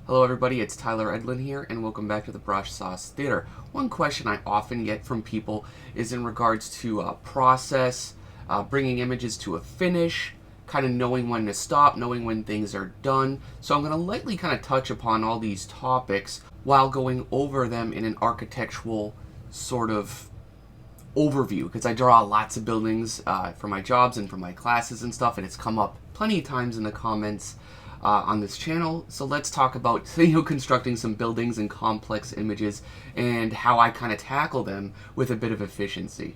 Hello everybody, it's Tyler Edlin here, and welcome back to the Brush Sauce Theater. One question I often get from people is in regards to process, bringing images to a finish, kind of knowing when to stop, knowing when things are done. So I'm going to lightly kind of touch upon all these topics while going over them in an architectural sort of overview, because I draw lots of buildings for my jobs and for my classes and stuff, and it's come up plenty of times in the comments on this channel. So let's talk about constructing some buildings and complex images and how I kind of tackle them with a bit of efficiency.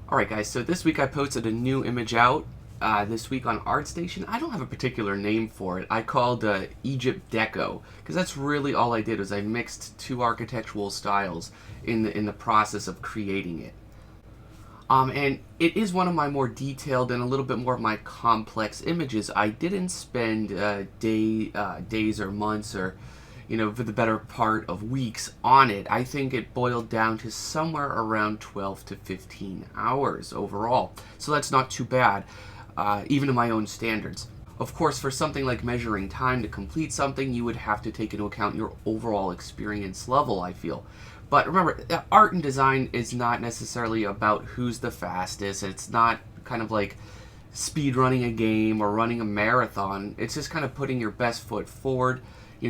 Alright guys, so this week I posted a new image out this week on ArtStation. I don't have a particular name for it. I called Egypt Deco, because that's really all I did was I mixed two architectural styles in the process of creating it. And it is one of my more detailed and a little bit more of my complex images. I didn't spend days or months or for the better part of weeks on it. I think it boiled down to somewhere around 12 to 15 hours overall. So that's not too bad, even to my own standards. Of course, for something like measuring time to complete something, you would have to take into account your overall experience level, I feel. But remember, art and design is not necessarily about who's the fastest. It's not kind of like speed running a game or running a marathon. It's just kind of putting your best foot forward,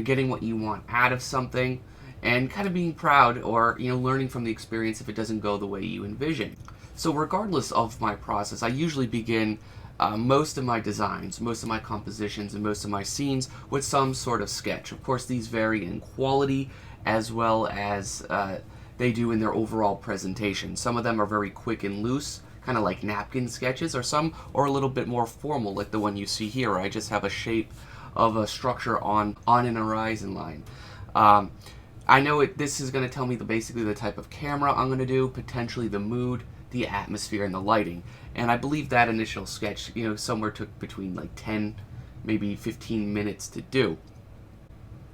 getting what you want out of something, and kind of being proud or learning from the experience if it doesn't go the way you envision. So regardless of my process, I usually begin most of my designs, most of my compositions, and most of my scenes with some sort of sketch. Of course, these vary in quality as well as they do in their overall presentation. Some of them are very quick and loose, kind of like napkin sketches, or some are a little bit more formal, like the one you see here, where I just have a shape of a structure on an horizon line. I know this is going to tell me basically the type of camera I'm going to do, potentially the mood, the atmosphere, and the lighting. And I believe that initial sketch, somewhere took between like 10, maybe 15 minutes to do.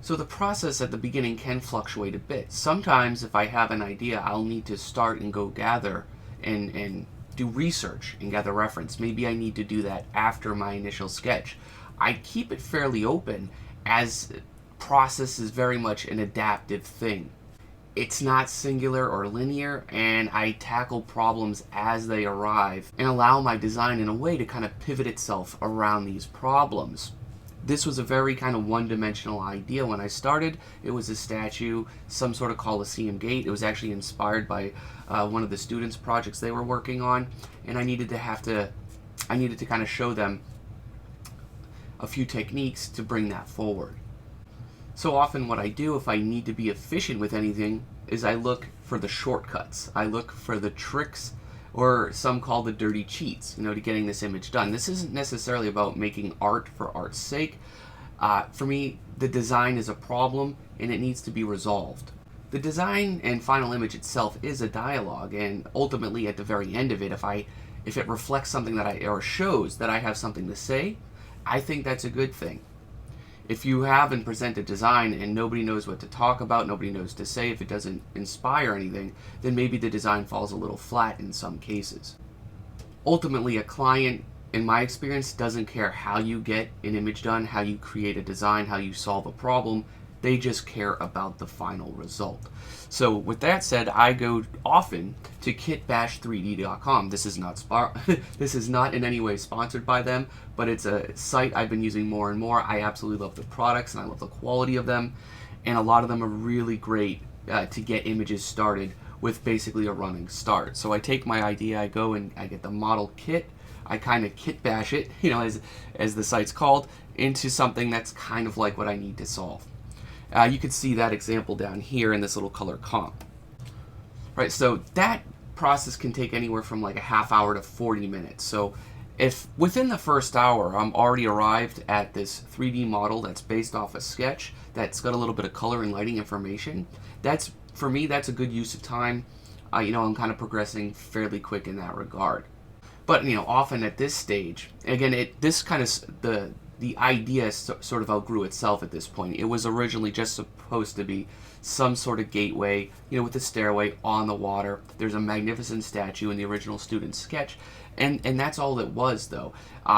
So the process at the beginning can fluctuate a bit. Sometimes if I have an idea, I'll need to start and go gather and do research and gather reference. Maybe I need to do that after my initial sketch. I keep it fairly open, as process is very much an adaptive thing. It's not singular or linear, and I tackle problems as they arrive and allow my design in a way to kind of pivot itself around these problems. This was a very kind of one-dimensional idea when I started. It was a statue, some sort of Colosseum gate. It was actually inspired by one of the students' projects they were working on, and I needed to kind of show them a few techniques to bring that forward. So often what I do if I need to be efficient with anything is I look for the shortcuts. I look for the tricks, or some call the dirty cheats, to getting this image done. This isn't necessarily about making art for art's sake. For me, the design is a problem and it needs to be resolved. The design and final image itself is a dialogue, and ultimately at the very end of it, if it reflects something or shows that I have something to say, I think that's a good thing. If you have and present a design and nobody knows what to talk about, nobody knows to say, if it doesn't inspire anything, then maybe the design falls a little flat in some cases. Ultimately, a client, in my experience, doesn't care how you get an image done, how you create a design, how you solve a problem. They just care about the final result. So with that said, I go often to kitbash3d.com. This is not in any way sponsored by them, but it's a site I've been using more and more. I absolutely love the products and I love the quality of them, and a lot of them are really great to get images started with basically a running start. So I take my idea, I go and I get the model kit, I kind of kit bash it, as the site's called, into something that's kind of like what I need to solve. You can see that example down here in this little color comp. Right, so that process can take anywhere from like a half hour to 40 minutes. So if within the first hour I'm already arrived at this 3D model that's based off a sketch that's got a little bit of color and lighting information, for me that's a good use of time. I'm kind of progressing fairly quick in that regard. But often at this stage, again, this kind of the idea sort of outgrew itself at this point. It was originally just supposed to be some sort of gateway, with a stairway on the water. There's a magnificent statue in the original student sketch, and that's all it was, though.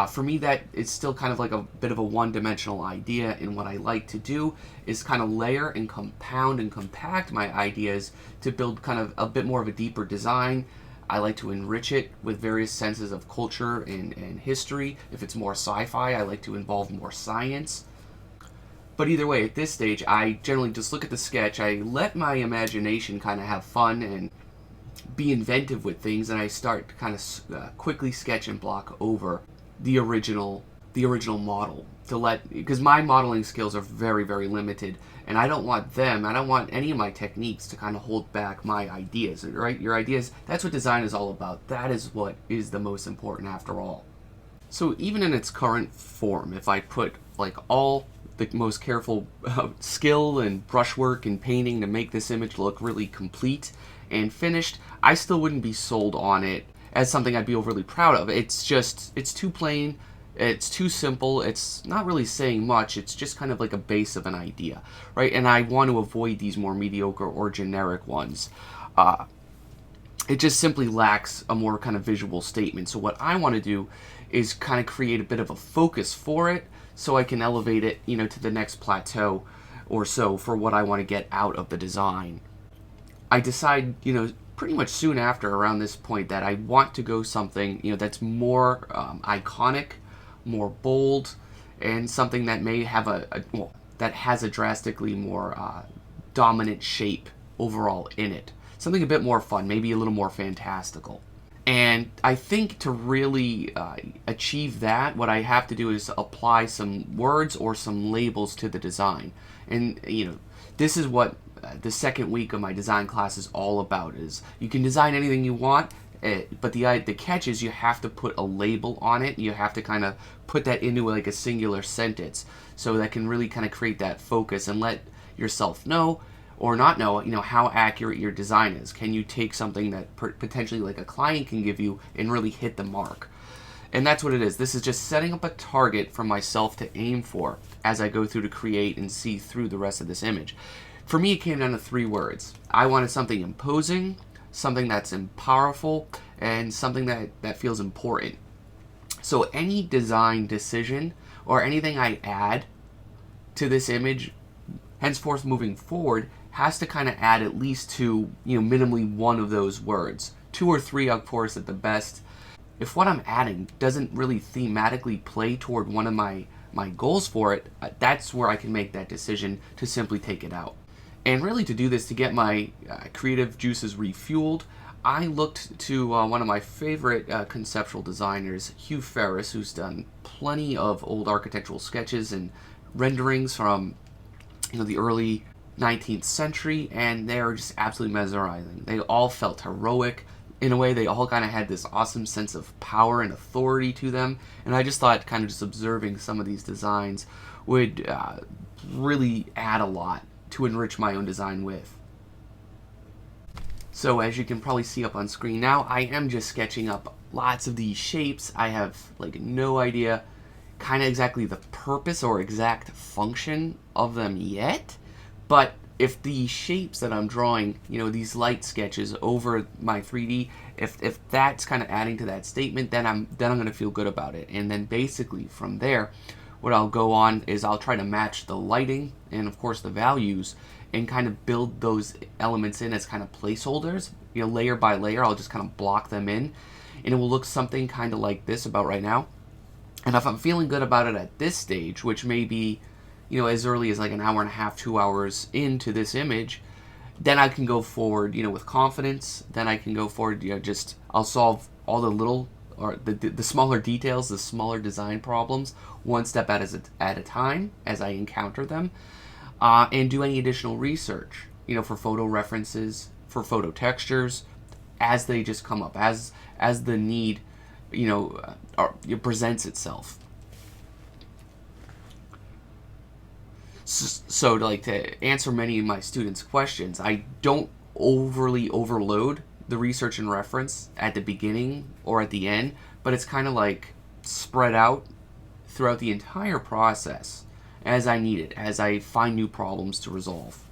For me, that it's still kind of like a bit of a one-dimensional idea, and what I like to do is kind of layer and compound and compact my ideas to build kind of a bit more of a deeper design. I like to enrich it with various senses of culture and history. If it's more sci-fi, I like to involve more science. But either way, at this stage, I generally just look at the sketch, I let my imagination kind of have fun and be inventive with things, and I start to kind of quickly sketch and block over the original model because my modeling skills are very, very limited, and I don't want any of my techniques to kind of hold back my ideas, right? Your ideas, that's what design is all about. That is what is the most important after all. So even in its current form, if I put like all the most careful skill and brushwork and painting to make this image look really complete and finished, I still wouldn't be sold on it as something I'd be overly proud of. It's too plain, it's too simple, it's not really saying much, it's just kind of like a base of an idea, right? And I want to avoid these more mediocre or generic ones. It just simply lacks a more kind of visual statement. So what I want to do is kind of create a bit of a focus for it so I can elevate it, to the next plateau or so for what I want to get out of the design. I decide, pretty much soon after around this point that I want to go something, that's more iconic, more bold, and something that may have that has a drastically more dominant shape overall in it. Something a bit more fun, maybe a little more fantastical. And I think to really achieve that, what I have to do is apply some words or some labels to the design. And, this is what the second week of my design class is all about. Is you can design anything you want, but the catch is you have to put a label on it. You have to kind of put that into like a singular sentence, so that can really kind of create that focus and let yourself know or not know, how accurate your design is. Can you take something that potentially like a client can give you and really hit the mark? And that's what it is. This is just setting up a target for myself to aim for as I go through to create and see through the rest of this image. For me, it came down to 3 words. I wanted something imposing, something that's powerful, and something that feels important. So any design decision or anything I add to this image, henceforth moving forward, has to kind of add at least to, minimally one of those words. 2 or 3, of course, at the best. If what I'm adding doesn't really thematically play toward one of my goals for it, that's where I can make that decision to simply take it out. And really to do this, to get my creative juices refueled, I looked to one of my favorite conceptual designers, Hugh Ferris, who's done plenty of old architectural sketches and renderings from the early 19th century, and they're just absolutely mesmerizing. They all felt heroic. In a way, they all kind of had this awesome sense of power and authority to them, and I just thought kind of just observing some of these designs would really add a lot to enrich my own design with. So as you can probably see up on screen now, I am just sketching up lots of these shapes. I have like no idea kind of exactly the purpose or exact function of them yet, but if the shapes that I'm drawing, these light sketches over my 3D, if that's kind of adding to that statement, then I'm going to feel good about it. And then basically from there, what I'll go on is I'll try to match the lighting and of course the values and kind of build those elements in as kind of placeholders. Layer by layer, I'll just kind of block them in, and it will look something kind of like this about right now. And if I'm feeling good about it at this stage, which may be, as early as like an hour and a half, 2 hours into this image, then I can go forward, with confidence. Then I can go forward, I'll solve all the little or the smaller details, the smaller design problems, one step at a time as I encounter them, and do any additional research, for photo references, for photo textures, as they just come up, as the need, it presents itself. So to answer many of my students' questions, I don't overly overload the research and reference at the beginning or at the end, but it's kind of like spread out throughout the entire process as I need it, as I find new problems to resolve.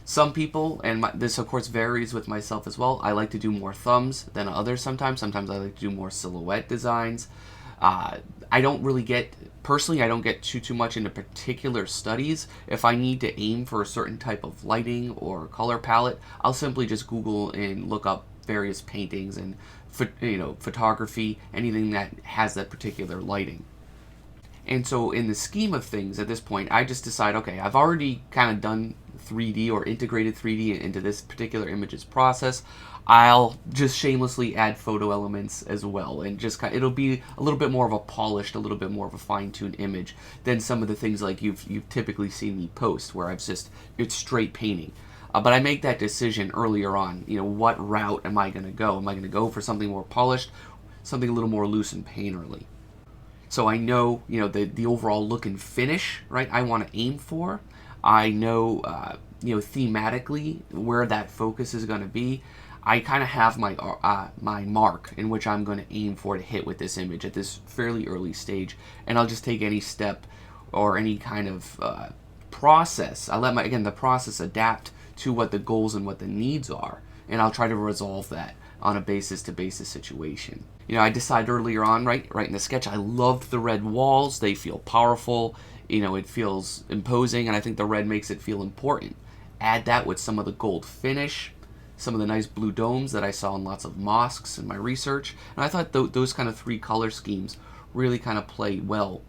Some people, and this of course varies with myself as well, I like to do more thumbs than others sometimes. Sometimes I like to do more silhouette designs. I don't really get, personally, I don't get too much into particular studies. If I need to aim for a certain type of lighting or color palette, I'll simply just Google and look up various paintings and photography, anything that has that particular lighting. And so in the scheme of things at this point, I just decide, okay, I've already kind of done 3D or integrated 3D into this particular image's process. I'll just shamelessly add photo elements as well, and just it'll be a little bit more of a polished, a little bit more of a fine-tuned image than some of the things like you've typically seen me post, where it's straight painting. But I make that decision earlier on. What route am I going to go? Am I going to go for something more polished, something a little more loose and painterly? So I know, the overall look and finish, right, I want to aim for. I know, thematically where that focus is going to be. I kind of have my mark in which I'm going to aim for to hit with this image at this fairly early stage, and I'll just take any step or any kind of process. I let the process adapt to what the goals and what the needs are, and I'll try to resolve that on a basis-to-basis situation. I decided earlier on, right in the sketch, I loved the red walls. They feel powerful. It feels imposing, and I think the red makes it feel important. Add that with some of the gold finish, some of the nice blue domes that I saw in lots of mosques in my research, and I thought those kind of three color schemes really kind of play well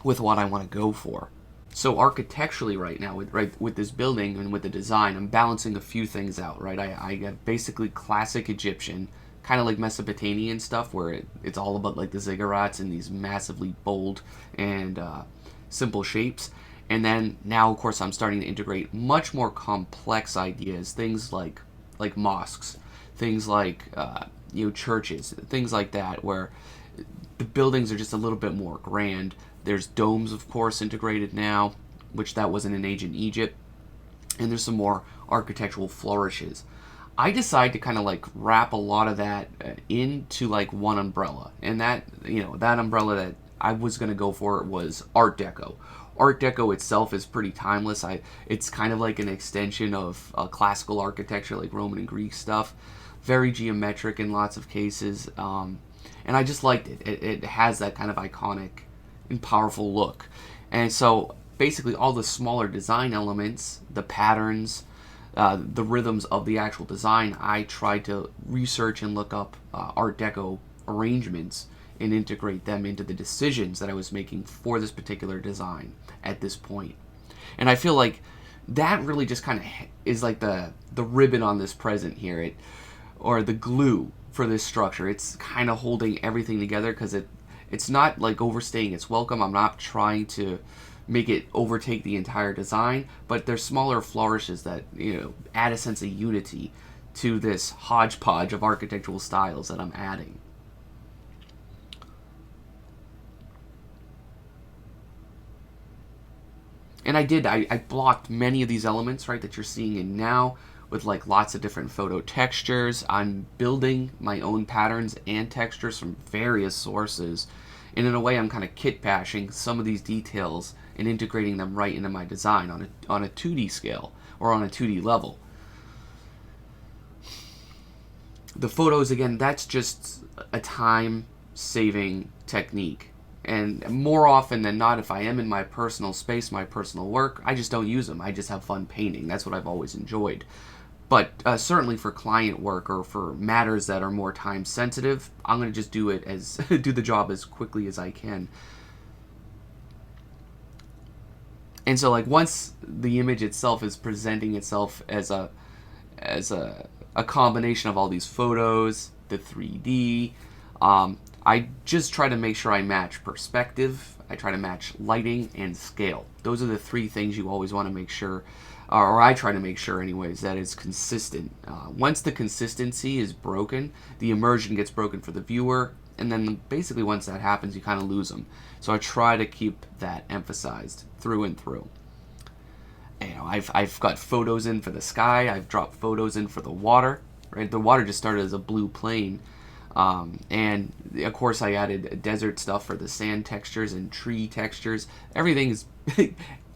with what I want to go for. So architecturally right now, with this building and with the design, I'm balancing a few things out, right? I got basically classic Egyptian, kind of like Mesopotamian stuff, where it's all about like the ziggurats and these massively bold and simple shapes. And then now, of course, I'm starting to integrate much more complex ideas, things like mosques, things like churches, things like that, where the buildings are just a little bit more grand. There's domes, of course, integrated now, which that wasn't in ancient Egypt, and there's some more architectural flourishes. I decided to kind of like wrap a lot of that into like one umbrella, and that umbrella that I was going to go for was Art Deco. Art Deco itself is pretty timeless. It's kind of like an extension of classical architecture, like Roman and Greek stuff. Very geometric in lots of cases, and I just liked it. It has that kind of iconic and powerful look. And so basically all the smaller design elements, the patterns, the rhythms of the actual design, I tried to research and look up Art Deco arrangements and integrate them into the decisions that I was making for this particular design at this point. And I feel like that really just kind of is like the ribbon on this present here, or the glue for this structure. It's kind of holding everything together, because it's not like overstaying its welcome. I'm not trying to make it overtake the entire design, but there's smaller flourishes that add a sense of unity to this hodgepodge of architectural styles that I'm adding. And I blocked many of these elements, right, that you're seeing in now, with like lots of different photo textures. I'm building my own patterns and textures from various sources, and in a way I'm kind of kit bashing some of these details and integrating them right into my design on a 2D scale or on a 2D level. The photos, again, that's just a time-saving technique. And more often than not, if I am in my personal space, my personal work, I just don't use them. I just have fun painting. That's what I've always enjoyed. But certainly for client work or for matters that are more time sensitive, I'm going to just do the job as quickly as I can. And so, like, once the image itself is presenting itself as a combination of all these photos, the 3D, I just try to make sure I match perspective. I try to match lighting and scale. Those are the three things you always want to make sure, or I try to make sure anyways, that it's consistent. Once the consistency is broken, the immersion gets broken for the viewer, and then basically once that happens, you kind of lose them. So I try to keep that emphasized through and through. I've got photos in for the sky. I've dropped photos in for the water. Right, the water just started as a blue plane, and of course I added desert stuff for the sand textures and tree textures. Everything's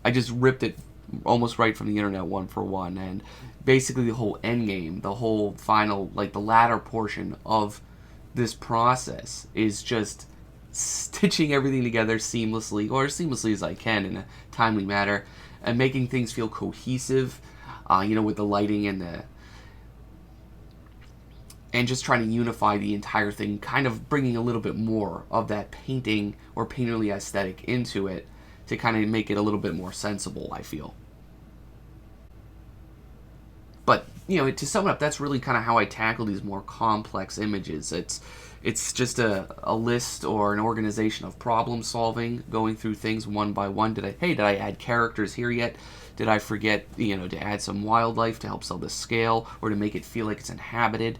I just ripped it almost right from the internet, one for one, and basically the whole end game, the whole final, like the latter portion of this process is just stitching everything together seamlessly, or as seamlessly as I can in a timely manner, and making things feel cohesive, with the lighting and just trying to unify the entire thing, kind of bringing a little bit more of that painting or painterly aesthetic into it to kind of make it a little bit more sensible, I feel. But, to sum it up, that's really kind of how I tackle these more complex images. It's just a list or an organization of problem solving, going through things one by one. Did I add characters here yet? Did I forget, to add some wildlife to help sell the scale or to make it feel like it's inhabited?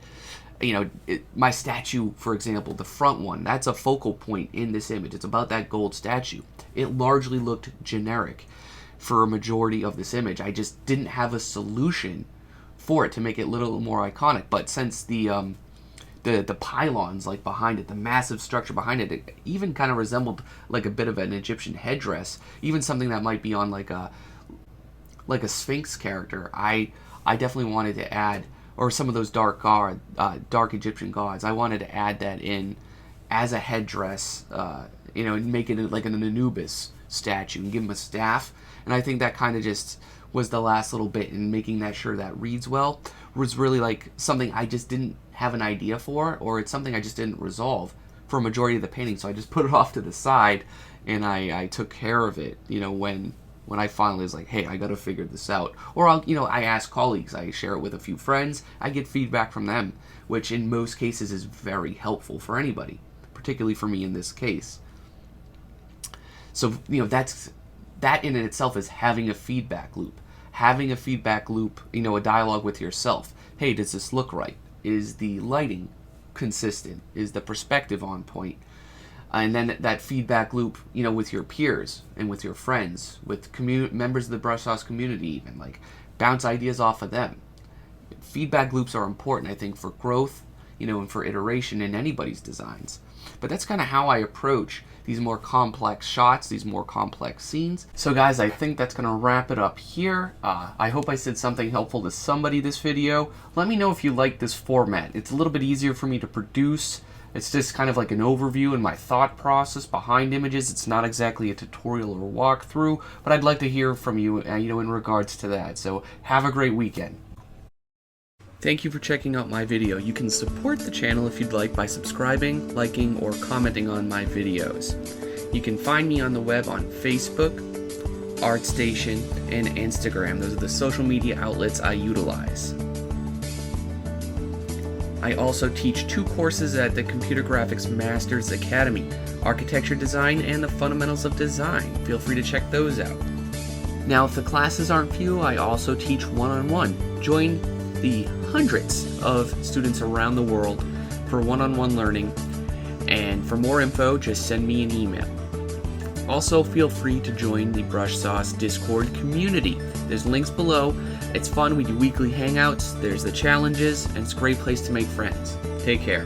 My statue, for example, the front one, that's a focal point in this image. It's about that gold statue. It largely looked generic for a majority of this image. I just didn't have a solution for it to make it a little more iconic. But since the pylons like behind it, the massive structure behind it, it even kind of resembled like a bit of an Egyptian headdress, even something that might be on like a Sphinx character. I definitely wanted to add, or some of those dark Egyptian gods, I wanted to add that in as a headdress, and make it like an Anubis statue and give him a staff. And I think that kind of just was the last little bit in making that sure that reads well, was really like something I just didn't have an idea for, or it's something I just didn't resolve for a majority of the painting. So I just put it off to the side and I took care of it, when I finally was like, hey, I gotta figure this out. Or I ask colleagues, I share it with a few friends, I get feedback from them, which in most cases is very helpful for anybody, particularly for me in this case. So, that in itself is having a feedback loop. Having a feedback loop, a dialogue with yourself. Hey, does this look right? Is the lighting consistent? Is the perspective on point? And then that feedback loop, with your peers and with your friends, with members of the Brush Sauce community even, like bounce ideas off of them. Feedback loops are important, I think, for growth, and for iteration in anybody's designs. But that's kind of how I approach these more complex shots, these more complex scenes. So guys, I think that's going to wrap it up here. I hope I said something helpful to somebody this video. Let me know if you like this format. It's a little bit easier for me to produce. It's just kind of like an overview and my thought process behind images. It's not exactly a tutorial or walkthrough, but I'd like to hear from you, in regards to that. So have a great weekend. Thank you for checking out my video. You can support the channel if you'd like by subscribing, liking, or commenting on my videos. You can find me on the web on Facebook, ArtStation, and Instagram. Those are the social media outlets I utilize. I also teach 2 courses at the Computer Graphics Masters Academy, Architecture Design and the Fundamentals of Design. Feel free to check those out. Now, if the classes aren't for you, I also teach one-on-one. Join the hundreds of students around the world for one-on-one learning, and for more info, just send me an email. Also, feel free to join the Brush Sauce Discord community. There's links below. It's fun. We do weekly hangouts. There's the challenges, and it's a great place to make friends. Take care.